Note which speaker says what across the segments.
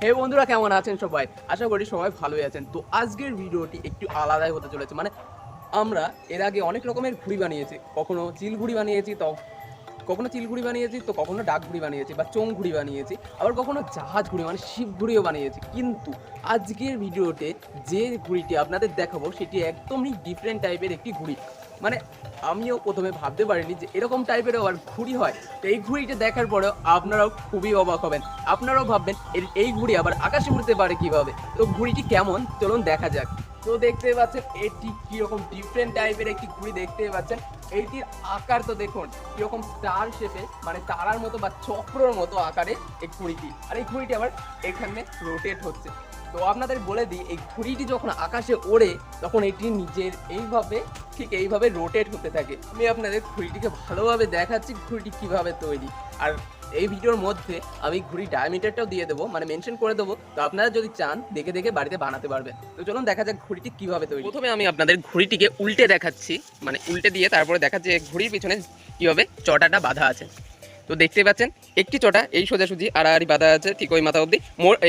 Speaker 1: হে বন্ধুরা, কেমন আছেন সবাই? আশা করি সবাই ভালোই আছেন। তো আজকের ভিডিওটি একটু আলাদাই হতে চলেছে। মানে আমরা এর আগে অনেক রকমের ঘুড়ি বানিয়েছি। কখনো চিল ঘুড়ি বানিয়েছি, তো কখনো ডাক ঘুড়ি বানিয়েছি বা চোং ঘুড়ি বানিয়েছি, আবার কখনো জাহাজ ঘুড়ি মানে শিপ ঘুড়িও বানিয়েছি। কিন্তু আজকের ভিডিওতে যে ঘুড়িটি আপনাদের দেখাবো সেটি একদমই ডিফারেন্ট টাইপের একটি ঘুড়ি। মানে আমিও প্রথমে ভাবতে পারিনি যে এরকম টাইপেরও আবার ঘুড়ি হয়। তো এই ঘুড়িটা দেখার পরেও আপনারাও খুবই অবাক হবেন। আপনারাও ভাববেন এই ঘুড়ি আবার আকাশে উড়তে পারে কিভাবে। তো ঘুড়িটি কেমন চলুন দেখা যাক। তো দেখতে পাচ্ছেন এটি কিরকম ডিফারেন্ট টাইপের একটি ঘুড়ি দেখতে পাচ্ছেন। এইটির আকার তো দেখুন কিরকম স্টার শেপে, মানে তারার মতো বা চক্রর মতো আকারে এই ঘুড়িটি। আর এই ঘুড়িটি আবার এখানে রোটেট হচ্ছে। তো আপনাদের বলে দিই, এই ঘুড়িটি যখন আকাশে ওড়ে তখন এটি নিজের এইভাবে রোটেট হতে থাকে। আমি আপনাদের ঘুড়িটিকে ভালোভাবে দেখাচ্ছি ঘুড়িটি কিভাবে তৈরি। আর এই ভিডিওর মধ্যে আমি ঘুড়ি ডায়ামিটারটাও দিয়ে দেবো, মানে মেনশন করে দেবো। তো আপনারা যদি চান দেখে দেখে বাড়িতে বানাতে পারবেন। তো চলুন দেখা যাক ঘুড়িটি কিভাবে তৈরি। প্রথমে আমি আপনাদের ঘুড়িটিকে উল্টে দেখাচ্ছি, মানে উল্টে দিয়ে তারপরে দেখাচ্ছি ঘুড়ির পিছনে কিভাবে চটাটা বাঁধা আছে। তো দেখতে পাচ্ছেন একটি চটা এই সোজাসুজি আড়াআড়ি বাঁধা আছে, ঠিক ওই মাথা অবধি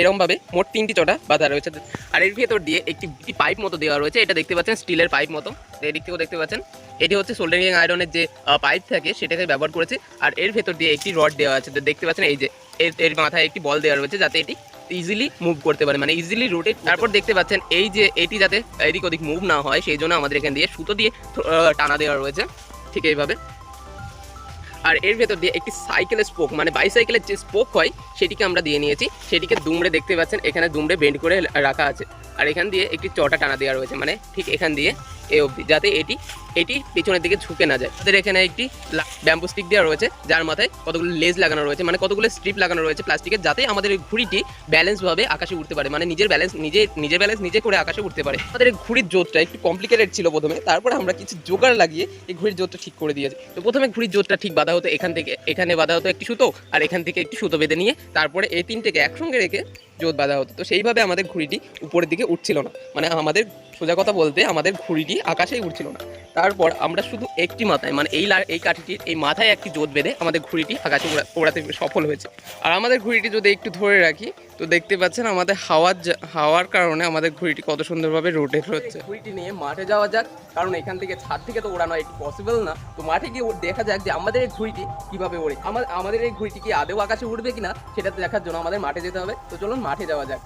Speaker 1: এরকমভাবে মোট 3টি চটা বাঁধা রয়েছে। আর এর ভেতর দিয়ে একটি পাইপ মতো দেওয়া রয়েছে। এটা দেখতে পাচ্ছেন স্টিলের পাইপ মতো, এদিক থেকেও দেখতে পাচ্ছেন। এটি হচ্ছে সোল্ডারিং আয়রনের যে পাইপ থাকে সেটাকে ব্যবহার করেছে। আর এর ভেতর দিয়ে একটি রড দেওয়া আছে। তো দেখতে পাচ্ছেন এই যে এর মাথায় একটি বল দেওয়া রয়েছে যাতে এটি ইজিলি মুভ করতে পারে, মানে ইজিলি রোটেট। তারপর দেখতে পাচ্ছেন এই যে এটি যাতে এদিক ওদিক মুভ না হয় সেই জন্য আমাদের এখান দিয়ে সুতো দিয়ে টানা দেওয়া রয়েছে, ঠিক এইভাবে। আর এর ভেতর দিয়ে একটি সাইকেলের স্পোক, মানে বাইসাইকেলের যে স্পোক হয় সেটিকে আমরা দিয়ে নিয়েছি। সেটিকে দুমড়ে দেখতে পাচ্ছেন এখানে দুমড়ে বেন্ড করে রাখা আছে। আর এখান দিয়ে একটি চটা টানা দেওয়া রয়েছে, মানে ঠিক এখান দিয়ে এই অবধি, যাতে এটি পিছনের দিকে ঝুঁকে না যায়। আমাদের এখানে একটি ব্যাম্বু স্টিক দেওয়া রয়েছে যার মাথায় কতগুলো লেজ লাগানো রয়েছে, মানে কতগুলো স্ট্রিপ লাগানো রয়েছে প্লাস্টিকের, যাতে আমাদের এই ঘুড়িটি ব্যালেন্সভাবে আকাশে উঠতে পারে, মানে নিজের ব্যালেন্স নিজে করে আকাশে উঠতে পারে। আমাদের এই ঘুড়ির জোরটা একটু কমপ্লিকেটেড ছিল প্রথমে, তারপরে আমরা কিছু জোগাড় লাগিয়ে এই ঘুড়ির জোরটা ঠিক করে দিয়েছি। তো প্রথমে ঘুড়ির জোরটা ঠিক বাঁধা হতো, এখানে বাঁধা হতো একটি সুতো, আর এখান থেকে একটি সুতো বেঁধে নিয়ে তারপরে এই তিনটেকে একসঙ্গে রেখে জোত বাঁধা হতো। তো সেইভাবে আমাদের ঘুড়িটি উপরের দিকে উঠছিল না, মানে আমাদের সোজা কথা বলতে আমাদের ঘুড়িটি আকাশেই উঠছিল না। তারপর আমরা শুধু একটি মাথায়, মানে এই কাঠিটির এই মাথায় একটি জোত বেঁধে আমাদের ঘুড়িটি আকাশে ওড়াতে সফল হয়েছে। আর আমাদের ঘুড়িটি যদি একটু ধরে রাখি তো দেখতে পাচ্ছেন আমাদের হাওয়ার কারণে আমাদের ঘুড়িটি কত সুন্দরভাবে রোটেট হচ্ছে। ঘুড়িটি নিয়ে মাঠে যাওয়া যাক, কারণ এখান থেকে ছাদ থেকে তো ওড়ানো একটু পসিবল না। তো মাঠে গিয়ে দেখা যাক যে আমাদের এই ঘুড়িটি কিভাবে ওড়ে। আমাদের এই ঘুড়িটি কি আদৌ আকাশে উঠবে কিনা সেটা দেখার জন্য আমাদের মাঠে যেতে হবে। তো চলুন মাঠে যাওয়া যাক।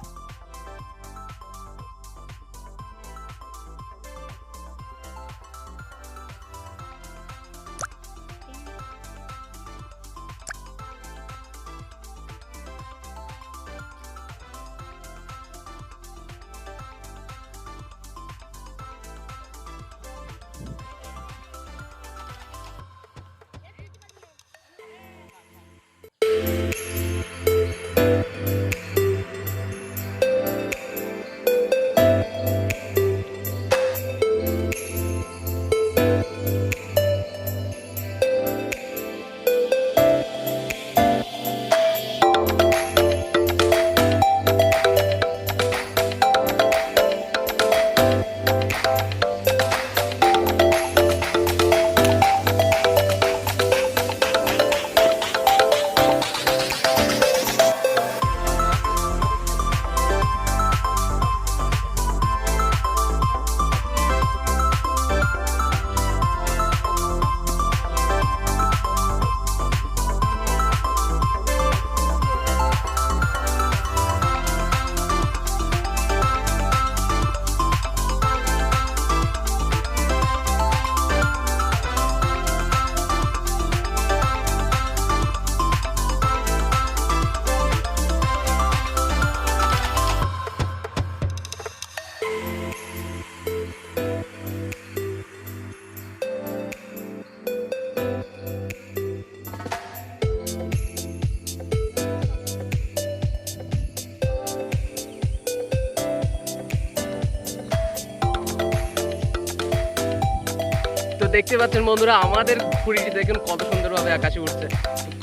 Speaker 1: তো দেখতে পাচ্ছেন বন্ধুরা, আমাদের ঘুড়িটি দেখুন কত সুন্দরভাবে আকাশে উঠছে,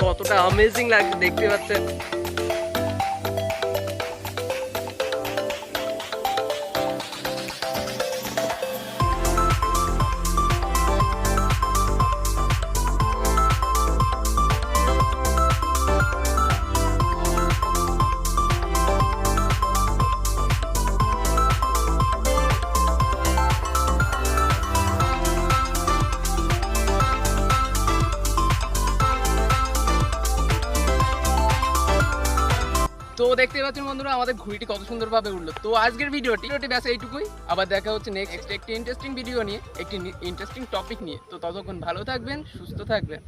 Speaker 1: কতটা অ্যামেজিং লাগছে দেখতে পাচ্ছেন। তো দেখতে পাচ্ছেন বন্ধুরা আমাদের ঘুড়িটি কত সুন্দরভাবে উঠলো। তো আজকের ভিডিওটি ব্যাস এইটুকুই। আবার দেখা হচ্ছে নেক্সট একটি ইন্টারেস্টিং ভিডিও নিয়ে, একটি ইন্টারেস্টিং টপিক নিয়ে। তো ততক্ষণ ভালো থাকবেন, সুস্থ থাকবেন।